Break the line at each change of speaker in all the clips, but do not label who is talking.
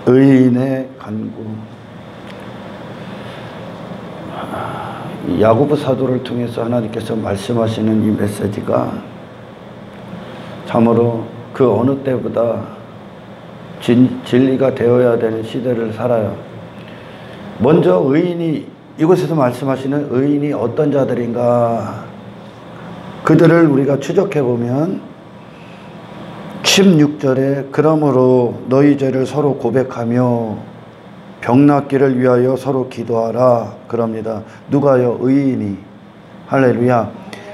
의인의 간구. 야고보 사도를 통해서 하나님께서 말씀하시는 이 메시지가 참으로 그 어느 때보다 진리가 되어야 되는 시대를 살아요. 먼저 의인이, 이곳에서 말씀하시는 의인이 어떤 자들인가, 그들을 우리가 추적해 보면 16절에 그러므로 너희 죄를 서로 고백하며 병낫기를 위하여 서로 기도하라 그럽니다. 누가요? 의인이. 할렐루야.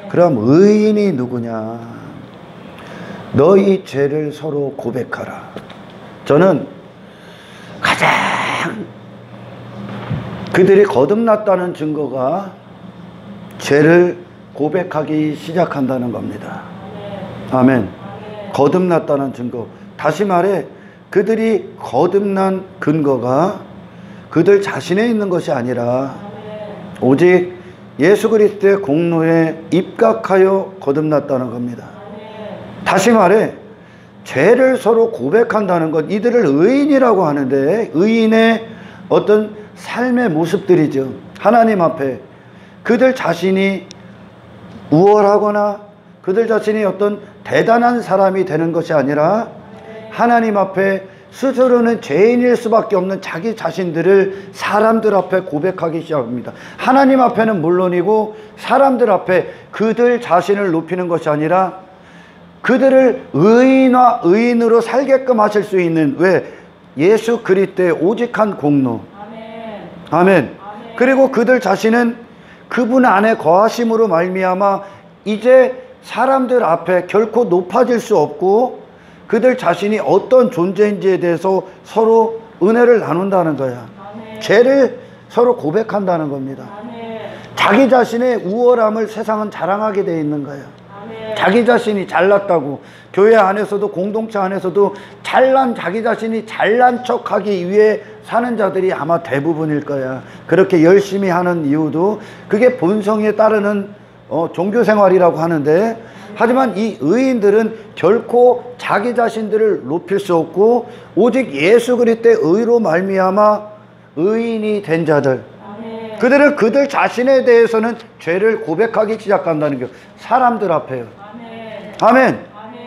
그럼 의인이 누구냐? 너희 죄를 서로 고백하라. 저는 가장 그들이 거듭났다는 증거가 죄를 고백하기 시작한다는 겁니다. 아멘. 거듭났다는 증거. 다시 말해 그들이 거듭난 근거가 그들 자신에 있는 것이 아니라 오직 예수 그리스도의 공로에 입각하여 거듭났다는 겁니다. 다시 말해 죄를 서로 고백한다는 것, 이들을 의인이라고 하는데 의인의 어떤 삶의 모습들이죠. 하나님 앞에 그들 자신이 우월하거나 그들 자신이 어떤 대단한 사람이 되는 것이 아니라 하나님 앞에 스스로는 죄인일 수밖에 없는 자기 자신들을 사람들 앞에 고백하기 시작합니다. 하나님 앞에는 물론이고 사람들 앞에 그들 자신을 높이는 것이 아니라 그들을 의인으로 살게끔 하실 수 있는, 왜? 예수 그리스도의 오직한 공로. 아멘. 아멘. 그리고 그들 자신은 그분 안에 거하심으로 말미암아 이제 사람들 앞에 결코 높아질 수 없고 그들 자신이 어떤 존재인지에 대해서 서로 은혜를 나눈다는 거야. 아멘. 죄를 서로 고백한다는 겁니다. 아멘. 자기 자신의 우월함을 세상은 자랑하게 돼 있는 거야. 아멘. 자기 자신이 잘났다고, 교회 안에서도 공동체 안에서도 자기 자신이 잘난 척하기 위해 사는 자들이 아마 대부분일 거야. 그렇게 열심히 하는 이유도 그게 본성에 따르는 종교생활이라고 하는데, 하지만 이 의인들은 결코 자기 자신들을 높일 수 없고 오직 예수 그리스도의 의로 말미암아 의인이 된 자들, 아멘. 그들은 그들 자신에 대해서는 죄를 고백하기 시작한다는 게 사람들 앞에요. 아멘. 아멘. 아멘.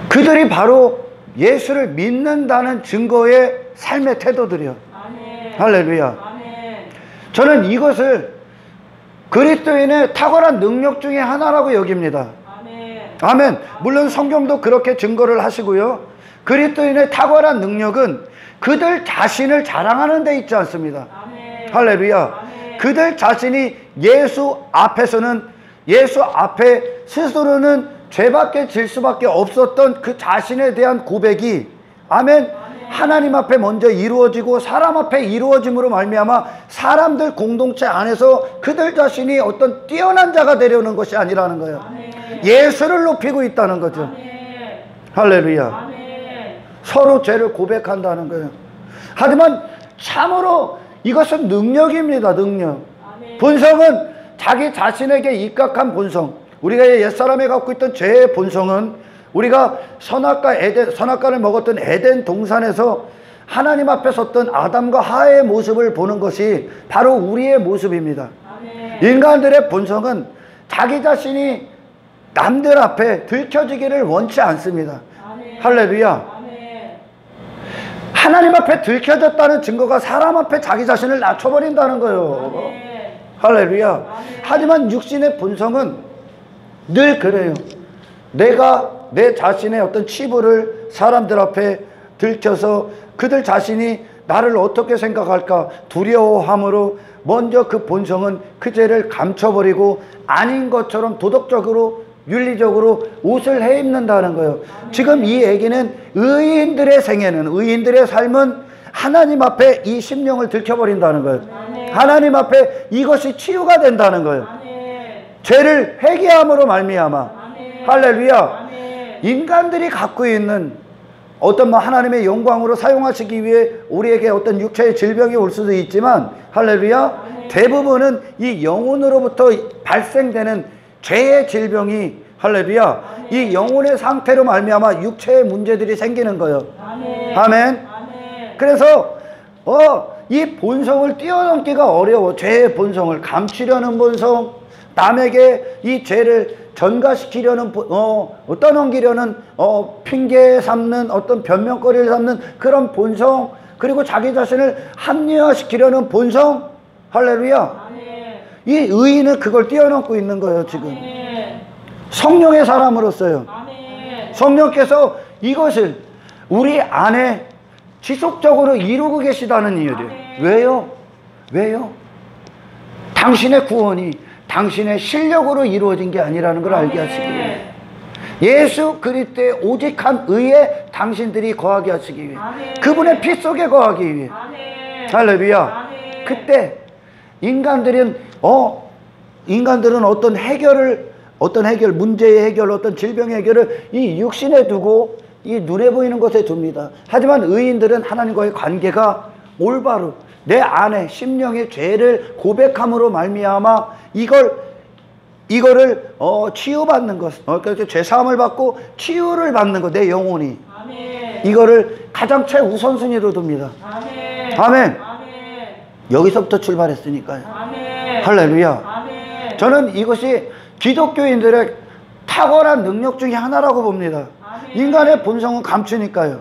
그들이 바로 예수를 믿는다는 증거의 삶의 태도들이요. 아멘. 할렐루야. 아멘. 저는 이것을 그리스도인의 탁월한 능력 중에 하나라고 여깁니다. 아멘. 아멘. 물론 성경도 그렇게 증거를 하시고요. 그리스도인의 탁월한 능력은 그들 자신을 자랑하는 데 있지 않습니다. 아멘. 할렐루야. 아멘. 그들 자신이 예수 앞에서는, 예수 앞에 스스로는 죄밖에 질 수밖에 없었던 그 자신에 대한 고백이, 아멘, 하나님 앞에 먼저 이루어지고 사람 앞에 이루어짐으로 말미암아 사람들 공동체 안에서 그들 자신이 어떤 뛰어난 자가 되려는 것이 아니라는 거예요. 아멘. 예수를 높이고 있다는 거죠. 아멘. 할렐루야. 아멘. 서로 죄를 고백한다는 거예요. 하지만 참으로 이것은 능력입니다. 능력. 아멘. 본성은 자기 자신에게 입각한 본성, 우리가 옛사람이 갖고 있던 죄의 본성은 우리가 선악과를 먹었던 에덴 동산에서 하나님 앞에 섰던 아담과 하와의 모습을 보는 것이 바로 우리의 모습입니다. 아멘. 인간들의 본성은 자기 자신이 남들 앞에 들켜지기를 원치 않습니다. 아멘. 할렐루야. 아멘. 하나님 앞에 들켜졌다는 증거가 사람 앞에 자기 자신을 낮춰버린다는 거예요. 아멘. 할렐루야. 아멘. 하지만 육신의 본성은 늘 그래요. 내가 내 자신의 어떤 치부를 사람들 앞에 들켜서 그들 자신이 나를 어떻게 생각할까 두려워함으로 먼저 그 본성은 그 죄를 감춰버리고 아닌 것처럼 도덕적으로 윤리적으로 옷을 해입는다는 거예요. 지금 이 얘기는 의인들의 생애는, 의인들의 삶은 하나님 앞에 이 심령을 들켜버린다는 거예요. 하나님 앞에 이것이 치유가 된다는 거예요. 죄를 회개함으로 말미암아. 할렐루야. 인간들이 갖고 있는 어떤 하나님의 영광으로 사용하시기 위해 우리에게 어떤 육체의 질병이 올 수도 있지만, 할렐루야, 대부분은 이 영혼으로부터 발생되는 죄의 질병이, 할렐루야, 이 영혼의 상태로 말미암아 육체의 문제들이 생기는 거예요. 아멘. 아멘. 그래서 이 본성을 뛰어넘기가 어려워. 죄의 본성을 감추려는 본성, 남에게 이 죄를 전가시키려는 떠넘기려는 핑계 삼는 어떤 변명거리를 삼는 그런 본성, 그리고 자기 자신을 합리화시키려는 본성. 할렐루야. 이 의인은 그걸 뛰어넘고 있는 거예요 지금. 성령의 사람으로서요. 성령께서 이것을 우리 안에 지속적으로 이루고 계시다는 이유예요. 왜요? 당신의 구원이 당신의 실력으로 이루어진 게 아니라는 걸 알게 하시기 위해, 예수 그리스도의 오직 한 의에 당신들이 거하게 하시기 위해, 그분의 피 속에 거하기 위해. 할렐루야. 그때 인간들은 어떤 해결, 문제의 해결, 어떤 질병의 해결을 이 육신에 두고 이 눈에 보이는 것에 둡니다. 하지만 의인들은 하나님과의 관계가 올바로 내 안에 심령의 죄를 고백함으로 말미암아 이거를 치유받는 것, 그래서 죄사함을 받고 치유를 받는 것, 내 영혼이 이거를 가장 최우선순위로 둡니다. 아멘. 여기서부터 출발했으니까요. 할렐루야. 저는 이것이 기독교인들의 탁월한 능력 중에 하나라고 봅니다. 인간의 본성은 감추니까요.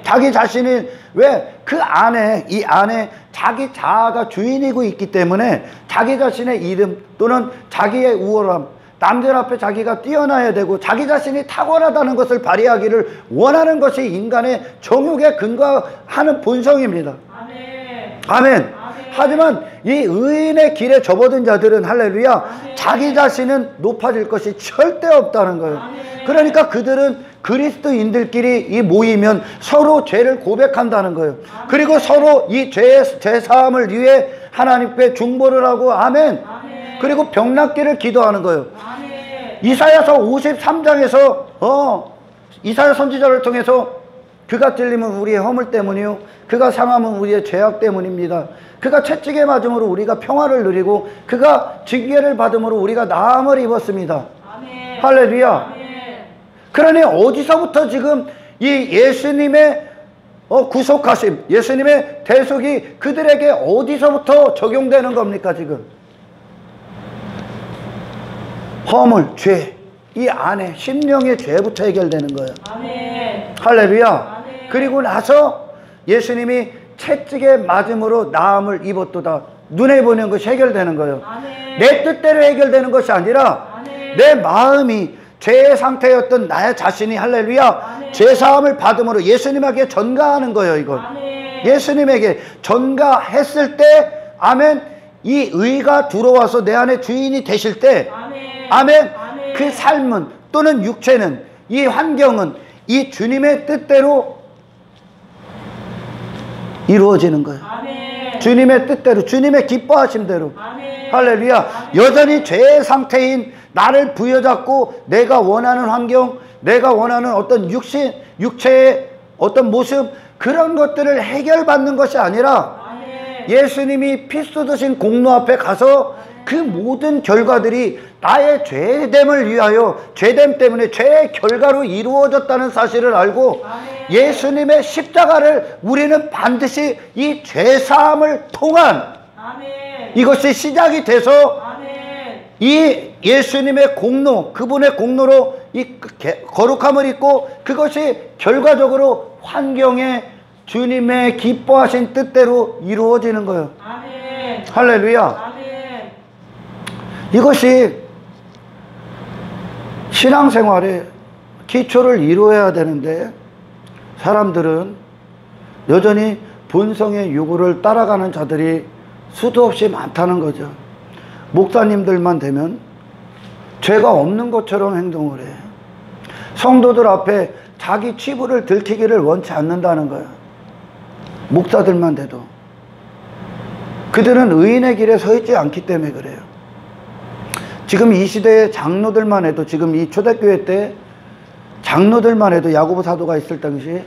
자기 자신이 왜 그 안에, 이 안에 자기 자아가 주인이고 있기 때문에 자기 자신의 이름 또는 자기의 우월함, 남들 앞에 자기가 뛰어나야 되고 자기 자신이 탁월하다는 것을 발휘하기를 원하는 것이 인간의 정욕에 근거하는 본성입니다. 아멘. 하지만 이 의인의 길에 접어든 자들은, 할렐루야, 자기 자신은 높아질 것이 절대 없다는 거예요. 그러니까 그들은 그리스도인들끼리 이 모이면 서로 죄를 고백한다는 거예요. 그리고 서로 이 죄사함을 위해 하나님께 중보를 하고, 아멘. 그리고 병낫기를 기도하는 거예요. 이사야서 53장에서 이사야 선지자를 통해서 그가 찔림은 우리의 허물 때문이요 그가 상함은 우리의 죄악 때문입니다. 그가 채찍에 맞음으로 우리가 평화를 누리고 그가 징계를 받음으로 우리가 나음을 입었습니다. 아멘. 할렐루야. 아멘. 그러니 어디서부터 지금 이 예수님의 구속하심, 예수님의 대속이 그들에게 어디서부터 적용되는 겁니까 지금? 허물, 죄, 이 안에 심령의 죄부터 해결되는 거예요. 아멘. 할렐루야. 아멘. 그리고 나서 예수님이 채찍에 맞음으로 나음을 입었도다. 눈에 보는 것이 해결되는 거예요. 아멘. 내 뜻대로 해결되는 것이 아니라 아멘. 내 마음이 죄의 상태였던 나의 자신이, 할렐루야, 아멘. 죄사함을 받음으로 예수님에게 전가하는 거예요. 이건 아멘. 예수님에게 전가했을 때, 아멘, 이 의가 들어와서 내 안에 주인이 되실 때, 아멘. 아멘. 아멘. 그 삶은 또는 육체는, 이 환경은 이 주님의 뜻대로 이루어지는 거예요. 아멘. 주님의 뜻대로, 주님의 기뻐하심대로. 아멘. 할렐루야. 아멘. 여전히 죄의 상태인 나를 부여잡고 내가 원하는 환경, 내가 원하는 어떤 육체의 어떤 모습, 그런 것들을 해결받는 것이 아니라 아멘. 예수님이 피 쏟으신 공로 앞에 가서 그 모든 결과들이 나의 죄됨을 위하여, 죄됨 때문에 죄의 결과로 이루어졌다는 사실을 알고 아멘. 예수님의 십자가를 우리는 반드시 이 죄사함을 통한 아멘. 이것이 시작이 돼서 아멘. 이 예수님의 공로, 그분의 공로로 이 거룩함을 입고 그것이 결과적으로 환경에 주님의 기뻐하신 뜻대로 이루어지는 거예요. 아멘. 할렐루야. 아멘. 이것이 신앙생활의 기초를 이루어야 되는데 사람들은 여전히 본성의 요구를 따라가는 자들이 수도 없이 많다는 거죠. 목사님들만 되면 죄가 없는 것처럼 행동을 해요. 성도들 앞에 자기 치부를 들키기를 원치 않는다는 거예요. 목사들만 돼도. 그들은 의인의 길에 서 있지 않기 때문에 그래요. 지금 이 시대의 장로들만 해도, 지금 이 초대교회 때 장로들만 해도, 야고보 사도가 있을 당시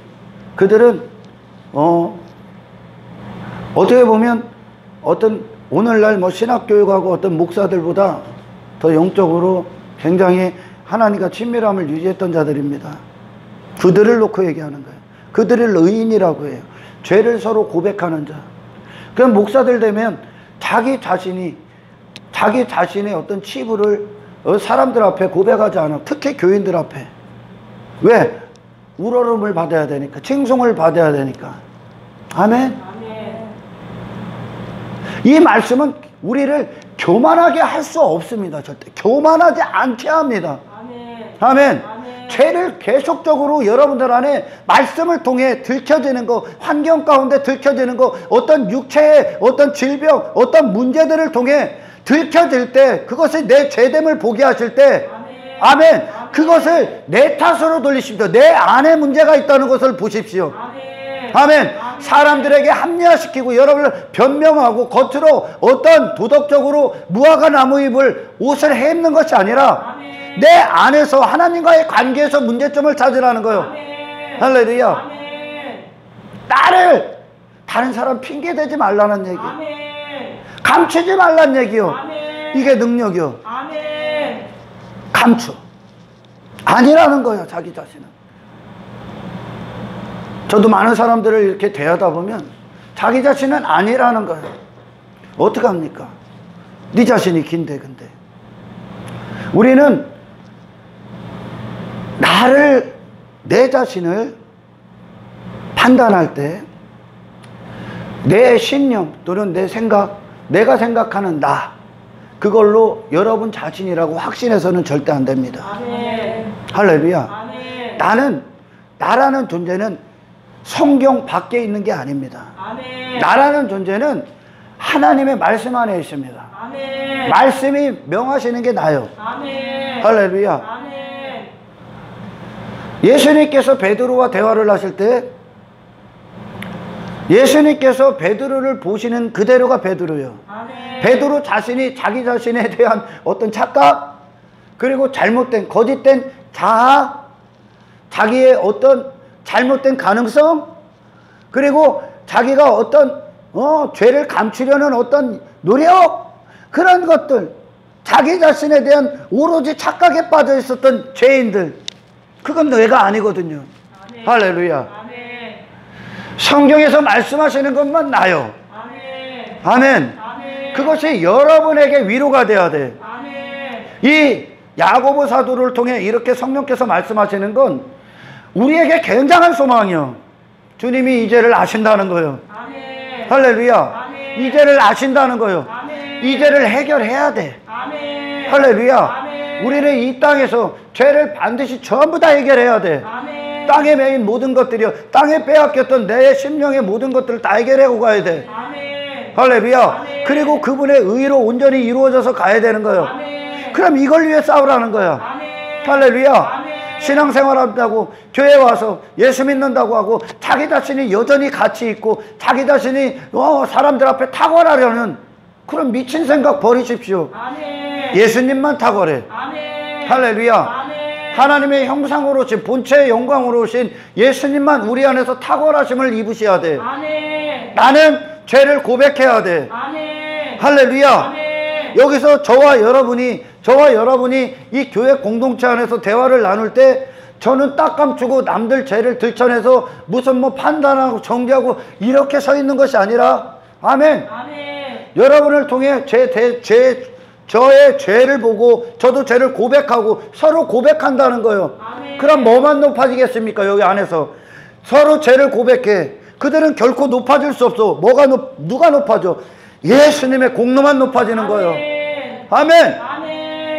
그들은 어떻게 보면 어떤 오늘날 신학교육하고 어떤 목사들보다 더 영적으로 굉장히 하나님과 친밀함을 유지했던 자들입니다. 그들을 놓고 얘기하는 거예요. 그들을 의인이라고 해요. 죄를 서로 고백하는 자. 그럼 목사들 되면 자기 자신의 어떤 치부를 사람들 앞에 고백하지 않아. 특히 교인들 앞에. 왜? 우러름을 받아야 되니까. 칭송을 받아야 되니까. 아멘. 이 말씀은 우리를 교만하게 할 수 없습니다. 절대 교만하지 않게 합니다. 아멘. 죄를 계속적으로 여러분들 안에 말씀을 통해 들켜지는 거, 환경 가운데 들켜지는 거, 어떤 육체의 어떤 질병, 어떤 문제들을 통해 들켜질 때, 그것이 내 죄됨을 보게 하실 때, 아멘. 그것을 내 탓으로 돌리십시오. 내 안에 문제가 있다는 것을 보십시오. 아멘. 사람들에게 합리화시키고 여러분을 변명하고 겉으로 어떤 도덕적으로 무화과 나무 잎을 옷을 해입는 것이 아니라 내 안에서 하나님과의 관계에서 문제점을 찾으라는 거예요. 할렐루야. 나를 다른 사람 핑계대지 말라는 얘기. 감추지 말라는 얘기요. 이게 능력이요. 감추. 아니라는 거예요. 자기 자신은. 저도 많은 사람들을 이렇게 대하다 보면 자기 자신은 아니라는 거예요. 어떡합니까? 네 자신이 긴데 근데. 우리는 내 자신을 판단할 때 내 신념 또는 내 생각, 내가 생각하는 나, 그걸로 여러분 자신이라고 확신해서는 절대 안 됩니다. 아멘. 할렐루야. 아멘. 나라는 존재는 성경 밖에 있는 게 아닙니다. 아멘. 나라는 존재는 하나님의 말씀 안에 있습니다. 아멘. 말씀이 명하시는 게 나요. 아멘. 할렐루야. 아멘. 예수님께서 베드로와 대화를 하실 때 예수님께서 베드로를 보시는 그대로가 베드로예요. 아멘. 베드로 자신이 자기 자신에 대한 어떤 착각, 그리고 잘못된 거짓된 자아, 자기의 어떤 잘못된 가능성, 그리고 자기가 어떤 죄를 감추려는 어떤 노력, 그런 것들, 자기 자신에 대한 오로지 착각에 빠져 있었던 죄인들, 그건 내가 아니거든요. 아멘. 할렐루야. 아멘. 성경에서 말씀하시는 것만 나요. 아멘. 아멘. 아멘. 그것이 여러분에게 위로가 돼야 돼. 아멘. 이 야고보 사도를 통해 이렇게 성령께서 말씀하시는 건 우리에게 굉장한 소망이요. 주님이 이 죄를 아신다는 거예요. 아멘. 할렐루야. 아멘. 이 죄를 아신다는 거예요. 아멘. 이 죄를 해결해야 돼. 아멘. 할렐루야. 아멘. 우리는 이 땅에서 죄를 반드시 전부 다 해결해야 돼. 아멘. 땅에 매인 모든 것들이요, 땅에 빼앗겼던 내 심령의 모든 것들을 다 해결하고 가야 돼. 아멘. 할렐루야. 아멘. 그리고 그분의 의로 온전히 이루어져서 가야 되는 거예요. 아멘. 그럼 이걸 위해 싸우라는 거야. 아멘. 할렐루야. 아멘. 신앙생활 한다고 교회 와서 예수 믿는다고 하고 자기 자신이 여전히 가치 있고 자기 자신이 사람들 앞에 탁월하려는 그런 미친 생각 버리십시오. 아멘. 예수님만 탁월해. 아멘. 할렐루야. 아멘. 하나님의 형상으로 오신 본체의 영광으로 오신 예수님만 우리 안에서 탁월하심을 입으셔야 돼. 아멘. 나는 죄를 고백해야 돼. 아멘. 할렐루야. 아멘. 여기서 저와 여러분이 이 교회 공동체 안에서 대화를 나눌 때 저는 딱 감추고 남들 죄를 들춰내서 무슨 판단하고 정죄하고 이렇게 서 있는 것이 아니라, 아멘. 아멘. 여러분을 통해 저의 죄를 보고 저도 죄를 고백하고 서로 고백한다는 거예요. 아멘. 그럼 뭐만 높아지겠습니까? 여기 안에서 서로 죄를 고백해. 그들은 결코 높아질 수 없어. 누가 높아져? 예수님의 공로만 높아지는 거예요. 아멘. 아멘.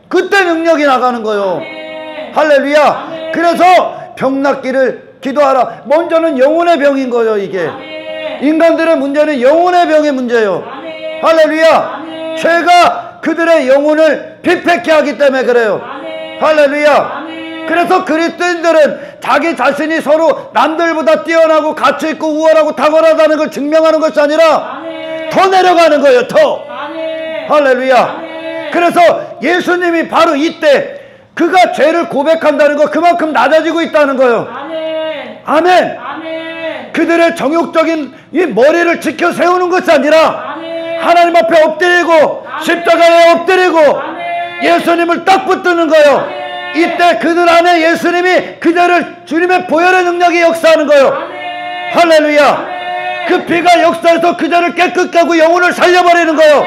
그때 능력이 나가는 거예요. 아멘. 할렐루야. 아멘. 그래서 병 낫기를 기도하라. 먼저는 영혼의 병인 거예요. 이게 아멘. 인간들의 문제는 영혼의 병의 문제예요. 아멘. 할렐루야. 아멘. 죄가 그들의 영혼을 피폐케 하기 때문에 그래요. 아멘. 할렐루야. 아멘. 그래서 그리스도인들은 자기 자신이 서로 남들보다 뛰어나고 가치있고 우월하고 탁월하다는 걸 증명하는 것이 아니라 아멘. 더 내려가는 거예요. 더. 아멘. 할렐루야. 아멘. 그래서 예수님이 바로 이때 그가 죄를 고백한다는 거 그만큼 낮아지고 있다는 거예요. 아멘. 아멘. 아멘. 그들의 정욕적인 이 머리를 지켜 세우는 것이 아니라 아멘. 하나님 앞에 엎드리고 아멘. 십자가에 엎드리고 아멘. 예수님을 딱 붙드는 거예요. 아멘. 이때 그들 안에 예수님이 그들을 주님의 보혈의 능력이 역사하는 거예요. 아멘. 할렐루야. 그 피가 역사해서 그자를 깨끗게 하고 영혼을 살려버리는 거예요.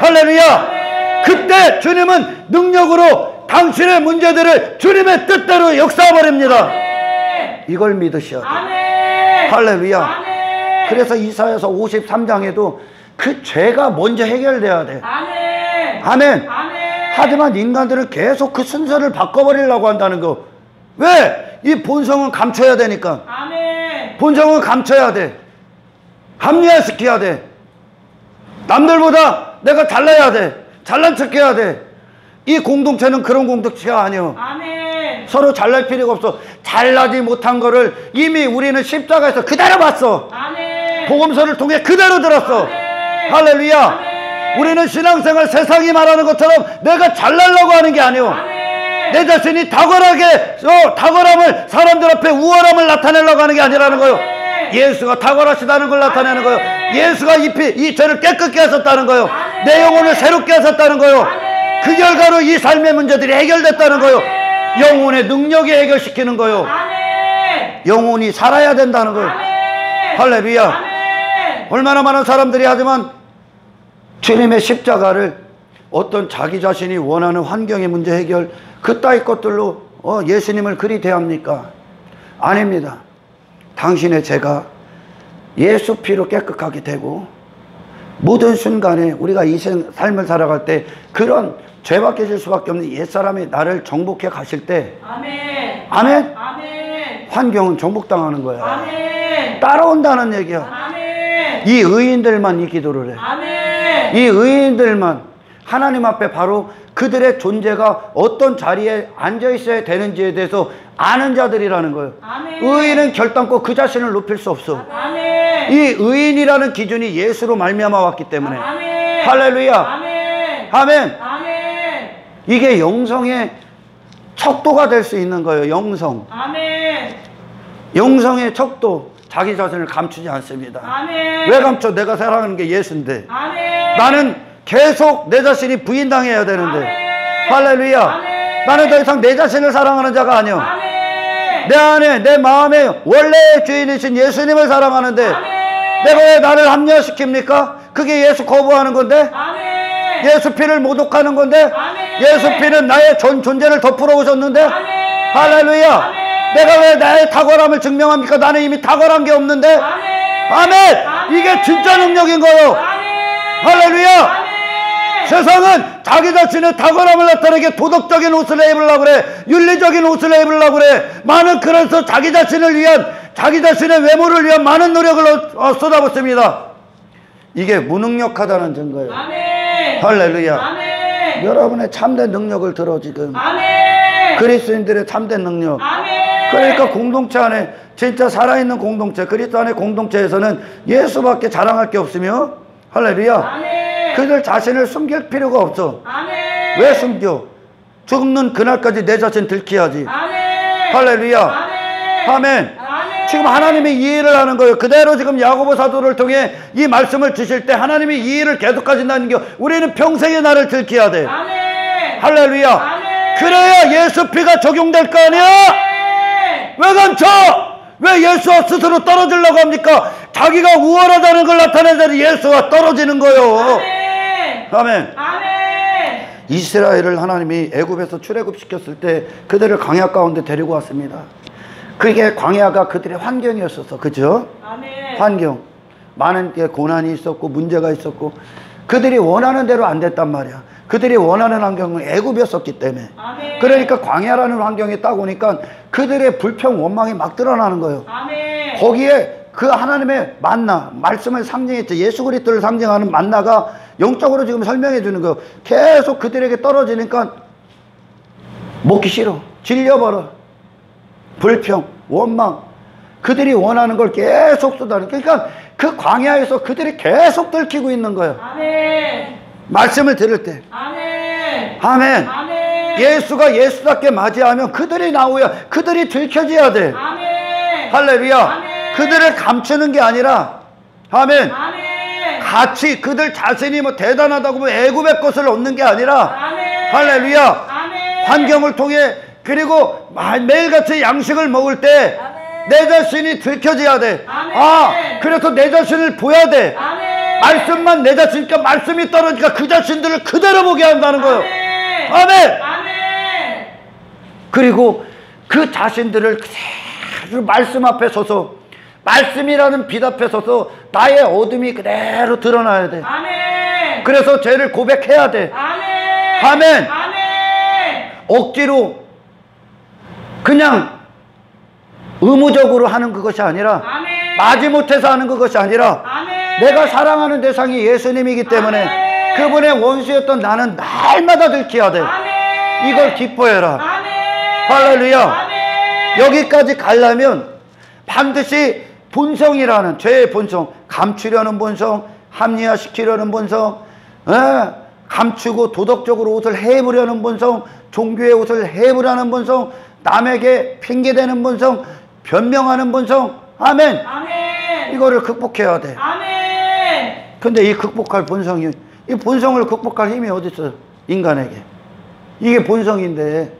할렐루야. 그때 주님은 능력으로 당신의 문제들을 주님의 뜻대로 역사해버립니다. 이걸 믿으셔야 돼요. 할렐루야. 그래서 이사야서 53장에도 그 죄가 먼저 해결돼야 돼. 아멘. 하지만 인간들은 계속 그 순서를 바꿔버리려고 한다는 거. 왜? 이 본성은 감춰야 되니까. 본성은 감춰야 돼. 합리화시켜야 돼. 남들보다 내가 잘나야 돼. 잘난 척해야 돼. 이 공동체는 그런 공동체가 아니에요. 서로 잘날 필요가 없어. 잘나지 못한 거를 이미 우리는 십자가에서 그대로 봤어. 복음서를 통해 그대로 들었어. 할렐루야. 우리는 신앙생활 세상이 말하는 것처럼 내가 잘나려고 하는 게 아니에요. 내 자신이 탁월함을 사람들 앞에 우월함을 나타내려고 하는 게 아니라는 거예요. 예수가 탁월하시다는 걸 나타내는 거예요. 예수가 이 죄를 깨끗게 하셨다는 거예요. 내 영혼을 새롭게 하셨다는 거예요. 그 결과로 이 삶의 문제들이 해결됐다는 거예요. 영혼의 능력이 해결시키는 거예요. 영혼이 살아야 된다는 거예요. 할렐루야. 얼마나 많은 사람들이 하지만 주님의 십자가를 어떤 자기 자신이 원하는 환경의 문제 해결 그따위 것들로 예수님을 그리 대합니까? 아닙니다. 당신의 죄가 예수 피로 깨끗하게 되고 모든 순간에 우리가 이 삶을 살아갈 때 그런 죄밖에 질 수밖에 없는 옛사람이 나를 정복해 가실 때 아멘. 아멘. 아멘. 환경은 정복당하는 거야. 아멘. 따라온다는 얘기야. 아멘. 이 의인들만 이 기도를 해. 아멘. 이 의인들만 하나님 앞에 바로 그들의 존재가 어떤 자리에 앉아 있어야 되는지에 대해서 아는 자들이라는 거예요. 아멘. 의인은 결단코 그 자신을 높일 수 없어. 아멘. 이 의인이라는 기준이 예수로 말미암아 왔기 때문에. 아멘. 할렐루야. 아멘. 아멘. 아멘. 이게 영성의 척도가 될 수 있는 거예요. 영성. 아멘. 영성의 척도. 자기 자신을 감추지 않습니다. 아멘. 왜 감춰? 내가 사랑하는 게 예수인데. 아멘. 나는 계속 내 자신이 부인당해야 되는데. 아멘. 할렐루야. 아멘. 나는 더 이상 내 자신을 사랑하는 자가 아니야. 아멘. 내 안에 내 마음에 원래의 주인이신 예수님을 사랑하는데. 아멘. 내가 왜 나를 합리화시킵니까? 그게 예수 거부하는 건데. 아멘. 예수 피를 모독하는 건데. 아멘. 예수 피는 나의 전 존재를 덮으러 오셨는데. 아멘. 할렐루야. 아멘. 내가 왜 나의 탁월함을 증명합니까? 나는 이미 탁월한 게 없는데. 아멘. 아멘. 아멘. 이게 진짜 능력인 거예요. 아멘. 할렐루야. 아멘. 세상은 자기 자신의 탁월함을 나타내게 도덕적인 옷을 입으려고 그래. 윤리적인 옷을 입으려고 그래. 많은 그래서 자기 자신을 위한 자기 자신의 외모를 위한 많은 노력을 쏟아붓습니다. 이게 무능력하다는 증거예요. 아멘. 할렐루야. 아멘. 여러분의 참된 능력을 들어 지금. 아멘. 그리스도인들의 참된 능력. 아멘. 그러니까 공동체 안에 진짜 살아있는 공동체 그리스도 안의 공동체에서는 예수밖에 자랑할 게 없으며 할렐루야. 아멘. 그들 자신을 숨길 필요가 없어. 아멘. 왜 숨겨? 죽는 그날까지 내 자신 들키야지. 아멘. 할렐루야. 아멘. 아멘. 아멘. 지금 하나님이 이 일을 하는 거예요. 그대로 지금 야고보 사도를 통해 이 말씀을 주실 때 하나님이 이 일을 계속 하신다는 게 우리는 평생의 나를 들켜야 돼. 아멘. 할렐루야. 아멘. 그래야 예수 피가 적용될 거 아니야. 아멘. 왜 감춰? 왜 예수와 스스로 떨어지려고 합니까? 자기가 우월하다는 걸 나타내자니 예수와 떨어지는 거예요. 아멘. 아멘. 아멘. 이스라엘을 하나님이 애굽에서 출애굽시켰을 때 그들을 광야 가운데 데리고 왔습니다. 그게 광야가 그들의 환경이었었어. 그죠? 아멘. 환경. 많은 고난이 있었고 문제가 있었고 그들이 원하는 대로 안 됐단 말이야. 그들이 원하는 환경은 애굽이었었기 때문에. 아멘. 그러니까 광야라는 환경에 딱 오니까 그들의 불평 원망이 막 드러나는 거예요. 아멘. 거기에 그 하나님의 만나 말씀을 상징했죠. 예수 그리스도를 상징하는 만나가 영적으로 지금 설명해 주는 거예요. 계속 그들에게 떨어지니까 먹기 싫어. 질려버려. 불평 원망 그들이 원하는 걸 계속 쏟아내. 그러니까 그 광야에서 그들이 계속 들키고 있는 거예요. 아멘. 말씀을 들을 때. 아멘. 아멘. 아멘. 예수가 예수답게 맞이하면 그들이 나오야. 그들이 들켜져야 돼. 아멘. 할렐루야. 아멘. 그들을 감추는 게 아니라 아멘. 아멘. 같이 그들 자신이 뭐 대단하다고 뭐 애굽의 것을 얻는 게 아니라 아멘. 할렐루야. 아멘. 환경을 통해 그리고 매일같이 양식을 먹을 때 내 자신이 들켜져야 돼.
아멘.
아, 그래서 내 자신을 보여야 돼.
아멘.
말씀만 내 자신이니까 말씀이 떨어지니까 그 자신들을 그대로 보게 한다는 거예요.
아멘.
아멘.
아멘.
그리고 그 자신들을 그대로 말씀 앞에 서서, 말씀이라는 빛 앞에 서서 나의 어둠이 그대로 드러나야 돼.
아멘.
그래서 죄를 고백해야 돼.
아멘.
아멘.
아멘.
억지로 그냥 의무적으로 하는 그것이 아니라,
아멘.
마지못해서 하는 그것이 아니라,
아멘.
내가 사랑하는 대상이 예수님이기 때문에
아멘.
그분의 원수였던 나는 날마다 들켜야 돼.
아멘.
이걸 기뻐해라.
아멘.
할렐루야.
아멘.
여기까지 가려면 반드시 본성이라는, 죄의 본성, 감추려는 본성, 합리화시키려는 본성, 감추고 도덕적으로 옷을 해입으려는 본성, 종교의 옷을 해입으려는 본성, 남에게 핑계대는 본성, 변명하는 본성. 아멘.
아멘.
이거를 극복해야 돼.
아멘.
근데 이 극복할 본성이, 이 본성을 극복할 힘이 어디 있어요? 인간에게. 이게 본성인데,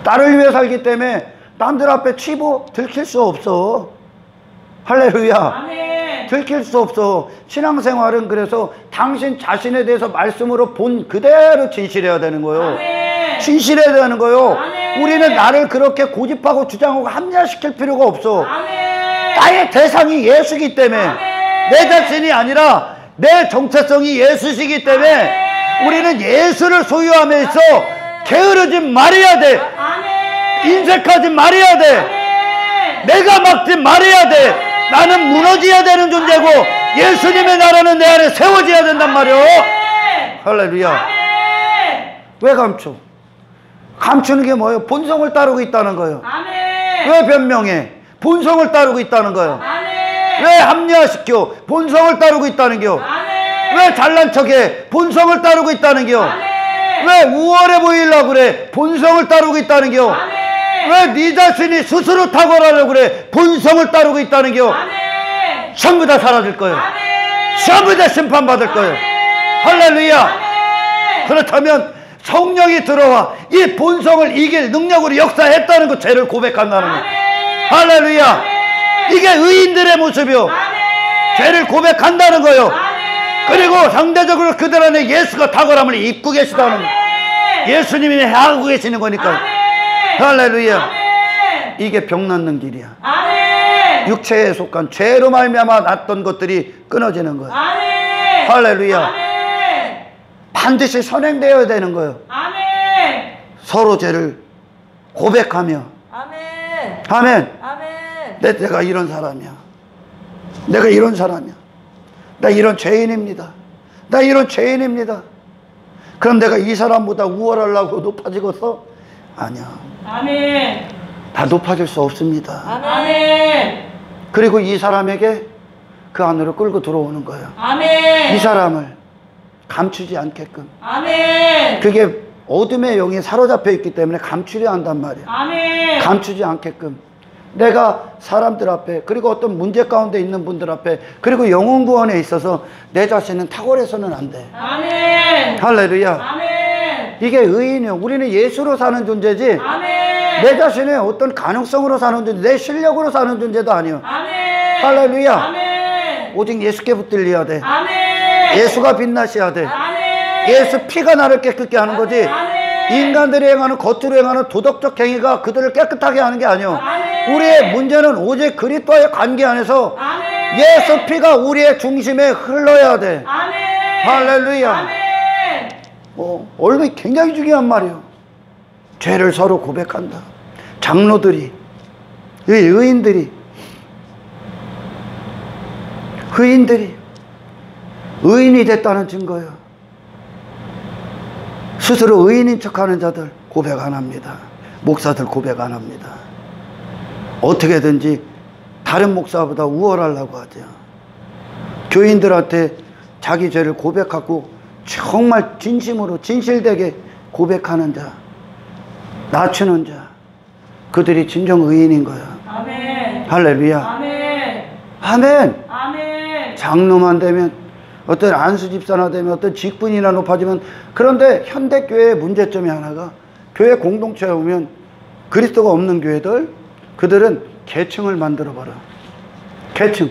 나를 위해 살기 때문에 남들 앞에 치부 들킬 수 없어. 할렐루야.
아멘.
들킬 수 없어. 신앙생활은 그래서 당신 자신에 대해서 말씀으로 본 그대로 진실해야 되는 거예요.
아멘.
진실해야 되는 거예요.
아멘.
우리는 나를 그렇게 고집하고 주장하고 합리화시킬 필요가 없어.
아멘.
나의 대상이 예수이기 때문에,
아멘.
내 자신이 아니라 내 정체성이 예수시기 때문에,
아멘.
우리는 예수를 소유하면서 게으르지 말아야 돼.
아멘.
인색하지 말아야 돼.
아멘.
내가 막지 말아야 돼. 나는 무너져야 되는 존재고, 예수님의 나라는 내 안에 세워져야 된단 말이오. 할렐루야.
아멘.
왜 감춰? 감추는 게 뭐예요? 본성을 따르고 있다는 거예요.
아멘.
왜 변명해? 본성을 따르고 있다는 거예요.
아멘.
왜 합리화시켜? 본성을 따르고 있다는 겨.
아멘.
왜 잘난 척해? 본성을 따르고 있다는 겨.
아멘.
왜 우월해 보이려고 그래? 본성을 따르고 있다는 겨.
아멘.
왜 네 자신이 스스로 탁월하려고 그래? 본성을 따르고 있다는 겨.
아멘.
전부 다 사라질 거예요.
아멘.
전부 다 심판받을 거예요.
아멘.
할렐루야.
아멘.
그렇다면 성령이 들어와 이 본성을 이길 능력으로 역사했다는 거, 죄를 고백한다는 거.
아멘.
할렐루야.
아멘.
이게 의인들의 모습이요.
아멘.
죄를 고백한다는 거요.
아멘.
그리고 상대적으로 그들 안에 예수가 탁월함을 입고 계시다는 거.
아멘.
예수님이 하고 계시는 거니까.
아멘.
할렐루야.
아멘.
이게 병 낫는 길이야.
아멘.
육체에 속한 죄로 말미암아 났던 것들이 끊어지는 거야.
아멘.
할렐루야.
아멘.
반드시 선행되어야 되는 거예요.
아멘.
서로 죄를 고백하며.
아멘.
아멘.
아멘.
내가 이런 사람이야. 내가 이런 사람이야. 나 이런 죄인입니다. 나 이런 죄인입니다. 그럼 내가 이 사람보다 우월하려고 높아지겠어? 아니야.
아멘.
다 높아질 수 없습니다.
아멘.
그리고 이 사람에게 그 안으로 끌고 들어오는 거예요.
아멘.
이 사람을 감추지 않게끔.
아멘.
그게 어둠의 영이 사로잡혀 있기 때문에 감추려 한단 말이야.
아멘.
감추지 않게끔. 내가 사람들 앞에, 그리고 어떤 문제 가운데 있는 분들 앞에, 그리고 영혼 구원에 있어서 내 자신은 탁월해서는 안 돼.
아멘.
할렐루야.
아멘.
이게 의인이요. 우리는 예수로 사는 존재지,
아멘.
내 자신의 어떤 가능성으로 사는 존재, 내 실력으로 사는 존재도 아니요.
아멘.
할렐루야.
아멘.
오직 예수께 붙들려야 돼.
아멘.
예수가 빛나셔야 돼.
아멘.
예수 피가 나를 깨끗게 하는 거지,
아멘.
인간들이 행하는, 겉으로 행하는 도덕적 행위가 그들을 깨끗하게 하는 게 아니요.
아멘.
우리의 문제는 오직 그리스도와의 관계 안에서
아멘.
예수 피가 우리의 중심에 흘러야 돼.
아멘.
할렐루야.
아멘.
얼굴이 굉장히 중요한 말이에요. 죄를 서로 고백한다. 장로들이, 의인들이 의인이 됐다는 증거예요. 스스로 의인인 척하는 자들 고백 안 합니다. 목사들 고백 안 합니다. 어떻게든지 다른 목사보다 우월하려고 하죠. 교인들한테 자기 죄를 고백하고 정말 진심으로 진실되게 고백하는 자, 낮추는 자, 그들이 진정 의인인 거야.
아멘.
할렐루야.
아멘.
아멘.
아멘.
장로만 되면, 어떤 안수 집사나 되면, 어떤 직분이나 높아지면. 그런데 현대교회의 문제점이 하나가, 교회 공동체에 오면 그리스도가 없는 교회들, 그들은 계층을 만들어봐라. 계층.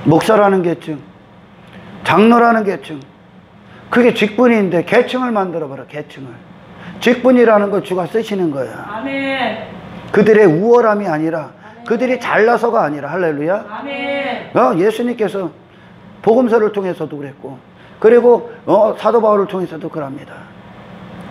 목사라는 계층, 장로라는 계층. 그게 직분인데 계층을 만들어봐라. 계층을. 직분이라는 거 주가 쓰시는 거야.
아멘.
그들의 우월함이 아니라, 그들이 잘나서가 아니라. 할렐루야.
아멘.
예수님께서 복음서를 통해서도 그랬고, 그리고 사도 바울을 통해서도 그럽니다.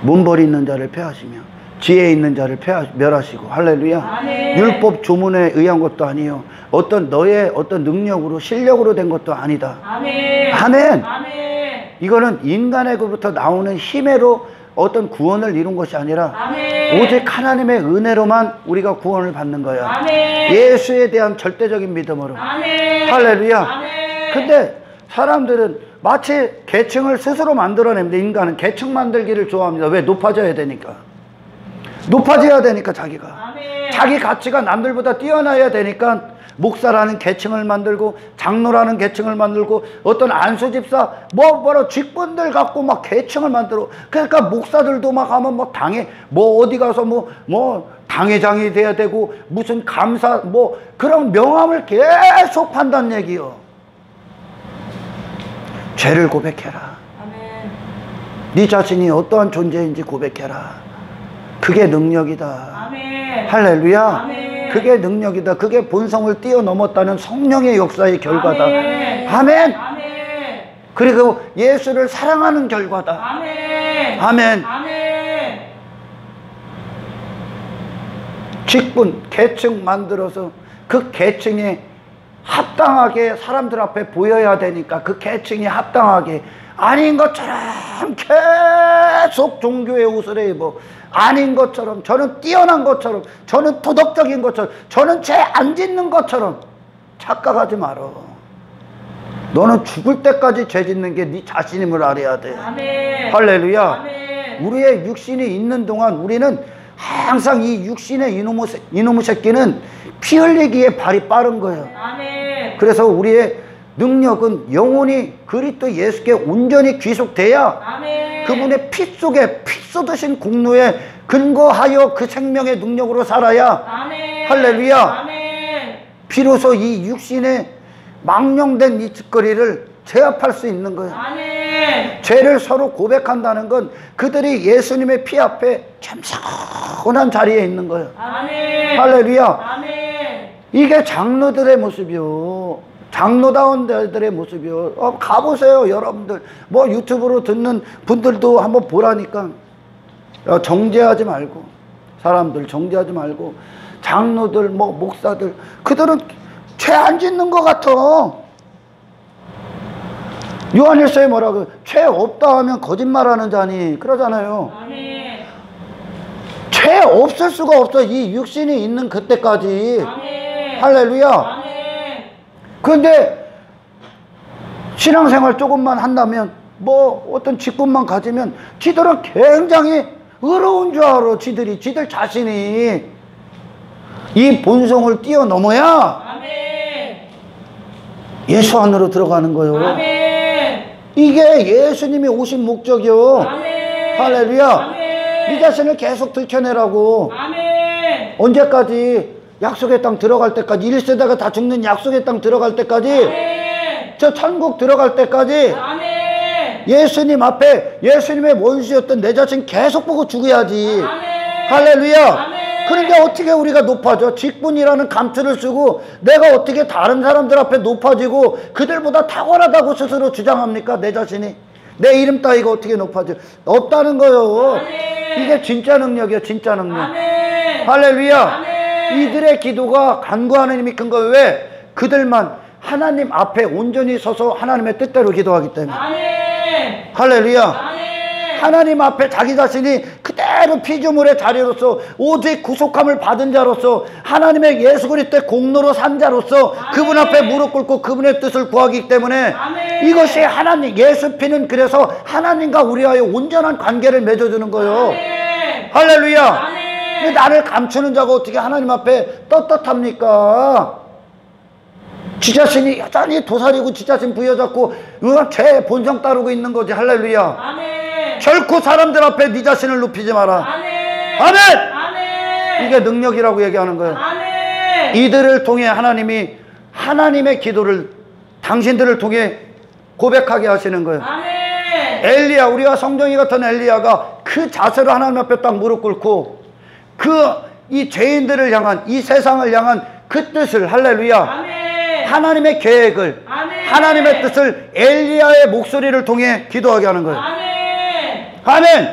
문벌이 있는 자를 폐하시며 지혜 있는 자를 멸하시고. 할렐루야.
아멘.
율법 조문에 의한 것도 아니요 어떤 너의 어떤 능력으로 실력으로 된 것도 아니다.
아멘.
아멘.
아멘.
이거는 인간에게부터 나오는 힘으로 어떤 구원을 이룬 것이 아니라
아멘.
오직 하나님의 은혜로만 우리가 구원을 받는 거야.
아멘.
예수에 대한 절대적인 믿음으로.
아멘.
할렐루야.
아멘.
근데 사람들은 마치 계층을 스스로 만들어냅니다. 인간은 계층 만들기를 좋아합니다. 왜? 높아져야 되니까. 높아져야 되니까 자기가.
아멘.
자기 가치가 남들보다 뛰어나야 되니까 목사라는 계층을 만들고 장로라는 계층을 만들고 어떤 안수집사 뭐로 직분들 갖고 막 계층을 만들어. 그러니까 목사들도 막 하면 뭐 당회 뭐 어디 가서 뭐 당회장이 돼야 되고 무슨 감사 뭐 그런 명함을 계속 판단 얘기요. 죄를 고백해라.
아멘.
네 자신이 어떠한 존재인지 고백해라. 그게 능력이다.
아멘.
할렐루야.
아멘.
그게 능력이다. 그게 본성을 뛰어넘었다는 성령의 역사의 결과다.
아멘.
아멘.
아멘.
그리고 예수를 사랑하는 결과다.
아멘.
아멘.
아멘.
직분, 계층 만들어서 그 계층에 합당하게 사람들 앞에 보여야 되니까 그 계층이 합당하게 아닌 것처럼 계속 종교의 옷을 입어. 아닌 것처럼, 저는 뛰어난 것처럼, 저는 도덕적인 것처럼, 저는 죄 안 짓는 것처럼 착각하지 말어. 너는 죽을 때까지 죄 짓는 게 네 자신임을 알아야 돼.
아멘.
할렐루야.
아멘.
우리의 육신이 있는 동안 우리는 항상 이 육신의 이놈의 새끼는 피 흘리기에 발이 빠른 거예요.
아멘.
그래서 우리의 능력은 영혼이 그리스도 예수께 온전히 귀속돼야
아멘.
그분의 피 속에 피 쏟으신 공로에 근거하여 그 생명의 능력으로 살아야.
아멘.
할렐루야.
아멘.
비로소 이 육신의 망령된 이 짓거리를 제압할 수 있는 거예요.
아멘.
죄를 서로 고백한다는 건 그들이 예수님의 피 앞에 겸손한 자리에 있는 거예요.
아멘.
할렐루야.
아멘.
이게 장로들의 모습이요. 장로다운 자들의 모습이요. 가보세요, 여러분들. 뭐 유튜브로 듣는 분들도 한번 보라니까. 정죄하지 말고, 사람들 정죄하지 말고, 장로들, 뭐 목사들, 그들은 죄 안 짓는 것 같아. 요한일서에 뭐라고? 죄 없다 하면 거짓말하는 자니 그러잖아요.
아멘.
죄 없을 수가 없어. 이 육신이 있는 그때까지.
아멘.
할렐루야.
아멘.
그런데 신앙생활 조금만 한다면 뭐 어떤 직분만 가지면 지들은 굉장히 의로운 줄 알아. 지들 자신이 이 본성을 뛰어넘어야
아멘.
예수 안으로 들어가는 거예요.
아멘.
이게 예수님이 오신 목적이요.
아멘.
할렐루야.
아멘.
네 자신을 계속 들춰내라고.
아멘.
언제까지? 약속의 땅 들어갈 때까지. 1세대가 다 죽는 약속의 땅 들어갈 때까지.
아멘.
저 천국 들어갈 때까지.
아멘.
예수님 앞에 예수님의 원수였던 내 자신 계속 보고 죽어야지.
아멘.
할렐루야.
아멘.
그런데 어떻게 우리가 높아져? 직분이라는 감투를 쓰고 내가 어떻게 다른 사람들 앞에 높아지고 그들보다 탁월하다고 스스로 주장합니까? 내 자신이. 내 이름 따위가 어떻게 높아져? 없다는 거요.
아멘.
이게 진짜 능력이야. 진짜 능력.
아멘.
할렐루야.
아멘.
이들의 기도가 간구하는 힘이 큰 거예요. 왜? 그들만 하나님 앞에 온전히 서서 하나님의 뜻대로 기도하기 때문에.
아멘.
할렐루야.
아멘.
하나님 앞에 자기 자신이 그대로 피조물의 자리로서 오직 구속함을 받은 자로서 하나님의 예수 그리스도의 공로로 산 자로서 그분 앞에 무릎 꿇고 그분의 뜻을 구하기 때문에
아멘.
이것이 하나님, 예수 피는 그래서 하나님과 우리와의 온전한 관계를 맺어주는 거예요.
아멘.
할렐루야.
아멘.
근데 나를 감추는 자가 어떻게 하나님 앞에 떳떳합니까? 지 자신이 여전히 도사리고 지 자신 부여잡고 제 본성 따르고 있는 거지. 할렐루야.
아멘.
결코 사람들 앞에 네 자신을 높이지 마라.
아멘.
아멘.
아멘.
이게 능력이라고 얘기하는 거예요.
아멘.
이들을 통해 하나님이 하나님의 기도를 당신들을 통해 고백하게 하시는 거예요. 엘리야, 우리가 성정이 같은 엘리야가 그 자세로 하나님 앞에 딱 무릎 꿇고 이 죄인들을 향한, 이 세상을 향한 그 뜻을, 할렐루야, 하나님의 계획을, 하나님의 뜻을 엘리야의 목소리를 통해 기도하게 하는 거예요. 아멘.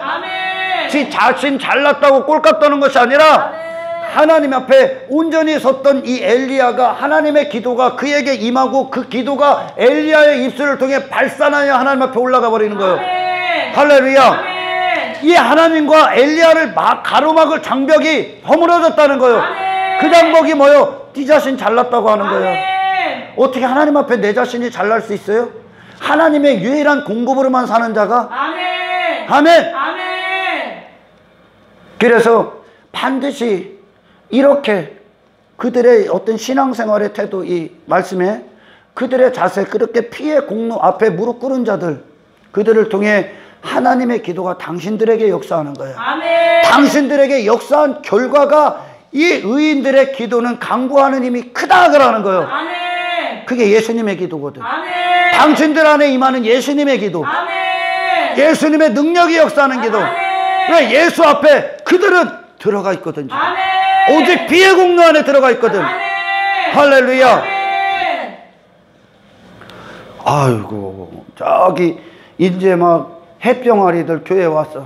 지 자신 잘났다고 꼴값 떠는 것이 아니라 하나님 앞에 온전히 섰던 이 엘리야가, 하나님의 기도가 그에게 임하고 그 기도가 엘리야의 입술을 통해 발산하여 하나님 앞에 올라가 버리는 거예요. 할렐루야. 이 하나님과 엘리야를 가로막을 장벽이 허물어졌다는 거예요. 그 장벽이 뭐예요? 네 자신 잘났다고 하는 거예요. 어떻게 하나님 앞에 내 자신이 잘날 수 있어요? 하나님의 유일한 공급으로만 사는 자가. 아멘. 그래서 반드시 이렇게 그들의 어떤 신앙생활의 태도, 이 말씀에 그들의 자세, 그렇게 피의 공로 앞에 무릎 꿇은 자들, 그들을 통해 하나님의 기도가 당신들에게 역사하는 거예요. 당신들에게 역사한 결과가 이 의인들의 기도는 강구하는 힘이 크다 그러는 거예요. 그게 예수님의 기도거든. 당신들 안에 임하는 예수님의 기도, 예수님의 능력이 역사하는 기도. 왜? 예수 앞에 그들은 들어가 있거든요. 오직 비의 공로 안에 들어가 있거든. 할렐루야. 아이고, 저기 이제 막 햇병아리들 교회 왔어.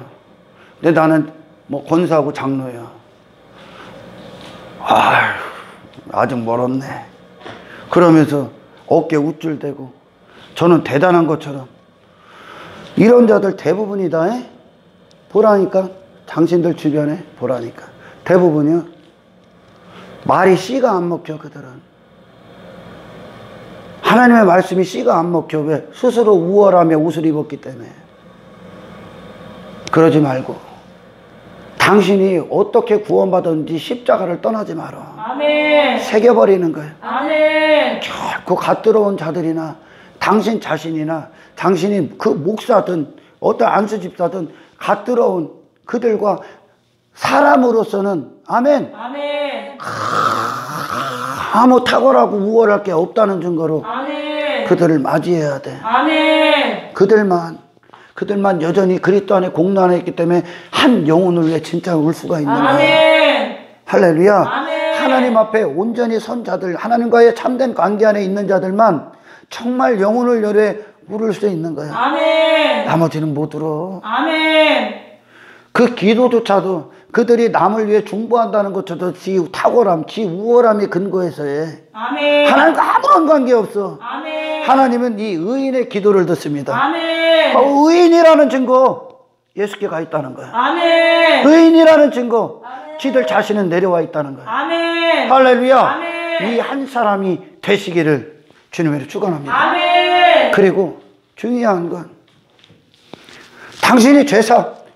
근데 나는 뭐 권사하고 장로야. 아휴, 아직 멀었네. 그러면서 어깨 우쭐대고 저는 대단한 것처럼. 이런 자들 대부분이다. 보라니까, 당신들 주변에 보라니까 대부분이요. 말이 씨가 안 먹혀. 그들은 하나님의 말씀이 씨가 안 먹혀. 왜? 스스로 우월하며 옷을 입었기 때문에. 그러지 말고 당신이 어떻게 구원받았는지 십자가를 떠나지 마라. 새겨버리는 거예요. 결코 갓들어온 자들이나 당신 자신이나 당신이 그 목사든 어떤 안수 집사든 갓들어온 그들과 사람으로서는 아멘. 아무 탁월하고 우월할 게 없다는 증거로 그들을 맞이해야 돼. 그들만 여전히 그리스도 안에 공로 안에 있기 때문에 한 영혼을 위해 진짜 울 수가 있는 거예요. 할렐루야. 하나님 앞에 온전히 선 자들, 하나님과의 참된 관계 안에 있는 자들만 정말 영혼을 위해 울을 수 있는 거예요. 나머지는 못 울어. 그 기도조차도 그들이 남을 위해 중보한다는 것조차도 지 탁월함, 지 우월함이 근거해서 해. 하나님과 아무런 관계없어. 하나님은 이 의인의 기도를 듣습니다. 의인이라는 증거, 예수께 가 있다는 거야. 의인이라는 증거, 지들 자신은 내려와 있다는 거야. 할렐루야. 이 한 사람이 되시기를 주님으로 축원합니다. 그리고 중요한 건 당신이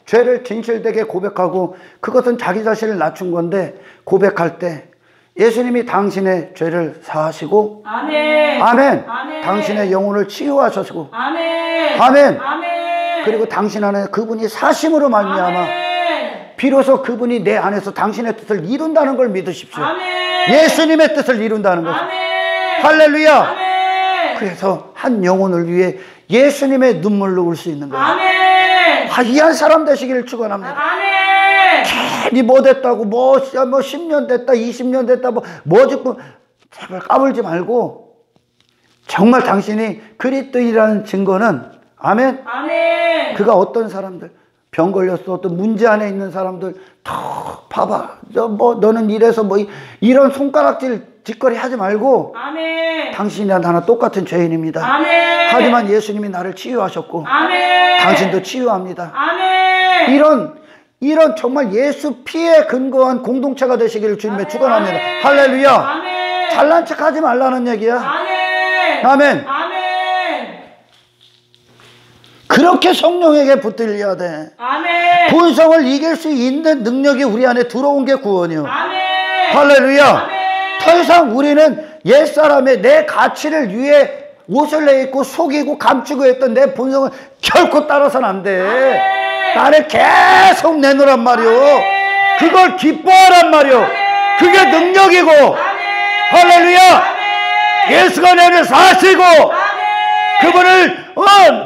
죄를 진실되게 고백하고, 그것은 자기 자신을 낮춘 건데, 고백할 때 예수님이 당신의 죄를 사하시고 아멘. 당신의 영혼을 치유하시고 아멘. 그리고 당신 안에 그분이 사심으로 말미암아 비로소 그분이 내 안에서 당신의 뜻을 이룬다는 걸 믿으십시오. 예수님의 뜻을 이룬다는 것. 할렐루야. 그래서 한 영혼을 위해 예수님의 눈물로 울 수 있는 거예요. 이한 사람 되시기를 축원합니다. 괜히 뭐 됐다고 뭐 10년 됐다 20년 됐다 뭐 짓고 제발 까불지 말고, 정말 당신이 그리스도인이라는 증거는 아멘. 그가 어떤 사람들 병 걸렸어, 어떤 문제 안에 있는 사람들 더 봐봐, 너는 이래서 이런 손가락질 짓거리 하지 말고 당신이나 나나 똑같은 죄인입니다. 하지만 예수님이 나를 치유하셨고 당신도 치유합니다. 이런 정말 예수 피에 근거한 공동체가 되시기를 주님의 축원합니다. 할렐루야. 잘난 척 하지 말라는 얘기야. 아멘. 그렇게 성령에게 붙들려야 돼. 본성을 이길 수 있는 능력이 우리 안에 들어온 게 구원이요. 할렐루야. 더 이상 우리는 옛사람의 내 가치를 위해 옷을 내입고 속이고 감추고 했던 내 본성을 결코 따라서는 안 돼. 나를 계속 내놓으란 말이오. 그걸 기뻐하란 말이오. 그게 능력이고 할렐루야. 예수가 내 안에 사시고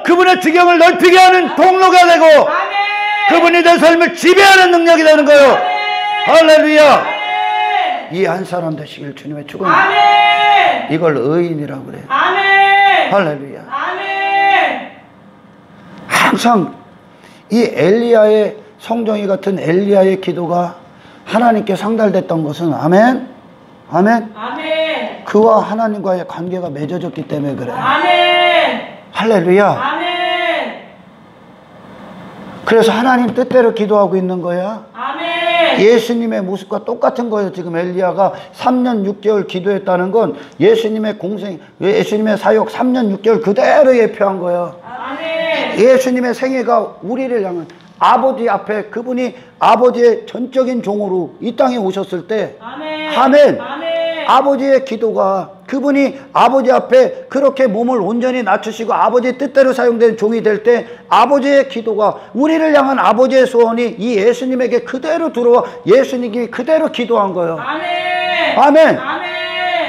그분의 지경을 넓히게 하는 통로가 되고 그분이 내 삶을 지배하는 능력이 되는 거예요. 할렐루야. 이 한 사람 되시길 주님의 축원합니다. 이걸 의인이라고 그래요. 할렐루야. 항상 이 엘리야의 성정이 같은 엘리야의 기도가 하나님께 상달됐던 것은 아멘. 그와 하나님과의 관계가 맺어졌기 때문에 그래요. 할렐루야. 그래서 하나님 뜻대로 기도하고 있는 거야. 예수님의 모습과 똑같은 거예요. 지금 엘리야가 3년 6개월 기도했다는 건 예수님의 예수님의 사역 3년 6개월 그대로 예표한 거예요. 예수님의 생애가 우리를 향한 아버지 앞에 그분이 아버지의 전적인 종으로 이 땅에 오셨을 때 아멘. 아버지의 기도가 그분이 아버지 앞에 그렇게 몸을 온전히 낮추시고 아버지의 뜻대로 사용된 종이 될 때 아버지의 기도가 우리를 향한 아버지의 소원이 이 예수님에게 그대로 들어와 예수님이 그대로 기도한 거예요. 아멘.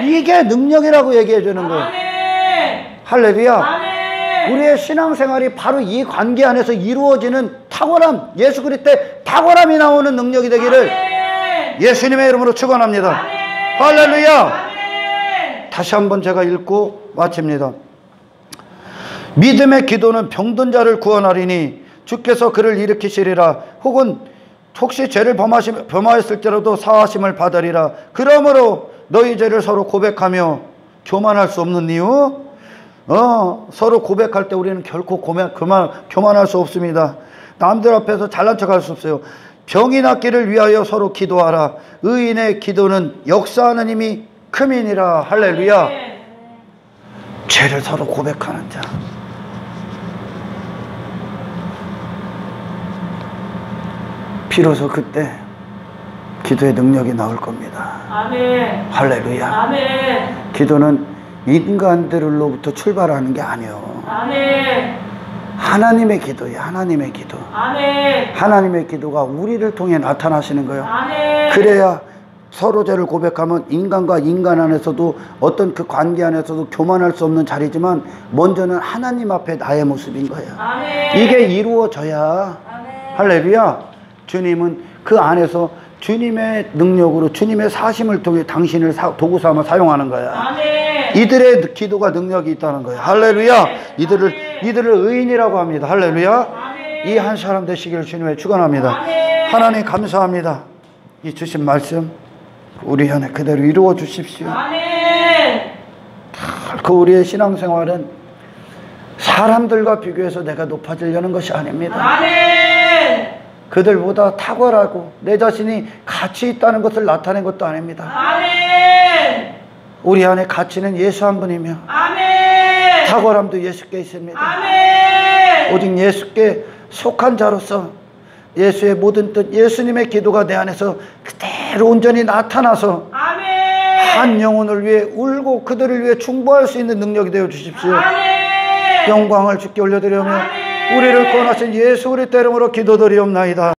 이게 능력이라고 얘기해 주는 거예요. 할렐루야. 우리의 신앙생활이 바로 이 관계 안에서 이루어지는 탁월함, 예수 그리스도의 탁월함이 나오는 능력이 되기를 예수님의 이름으로 축원합니다. 할렐루야. 다시 한번 제가 읽고 마칩니다. 믿음의 기도는 병든 자를 구원하리니 주께서 그를 일으키시리라. 혹시 죄를 범하였을지라도 사하심을 받으리라. 그러므로 너희 죄를 서로 고백하며 교만할 수 없는 이유, 서로 고백할 때 우리는 결코 교만할 수 없습니다. 남들 앞에서 잘난 척할 수 없어요. 병이 낫기를 위하여 서로 기도하라. 의인의 기도는 역사하는 힘이 크민이라. 할렐루야. 죄를 서로 고백하는 자. 비로소 그때 기도의 능력이 나올 겁니다. 할렐루야. 기도는 인간들로부터 출발하는 게 아니에요. 하나님의 기도예요. 하나님의 기도. 하나님의 기도가 우리를 통해 나타나시는 거예요. 그래야 서로 죄를 고백하면 인간과 인간 안에서도 어떤 그 관계 안에서도 교만할 수 없는 자리지만 먼저는 하나님 앞에 나의 모습인 거예요. 이게 이루어져야 할렐루야. 주님은 그 안에서 주님의 능력으로 주님의 사심을 통해 당신을 도구 삼아 사용하는 거야. 이들의 기도가 능력이 있다는 거예요. 할렐루야. 이들을 의인이라고 합니다. 할렐루야. 이 한 사람 되시기를 주님의 축원합니다. 하나님 감사합니다. 이 주신 말씀 우리 안에 그대로 이루어 주십시오. 그 우리의 신앙생활은 사람들과 비교해서 내가 높아지려는 것이 아닙니다. 그들보다 탁월하고 내 자신이 가치 있다는 것을 나타낸 것도 아닙니다. 우리 안에 가치는 예수 한 분이며 탁월함도 예수께 있습니다. 오직 예수께 속한 자로서 예수의 모든 뜻, 예수님의 기도가 내 안에서 그대로 온전히 나타나서 한 영혼을 위해 울고 그들을 위해 충고할 수 있는 능력이 되어 주십시오. 영광을 주께 올려드리며 우리를 구원하신 예수 그리스도 이름으로 기도드리옵나이다.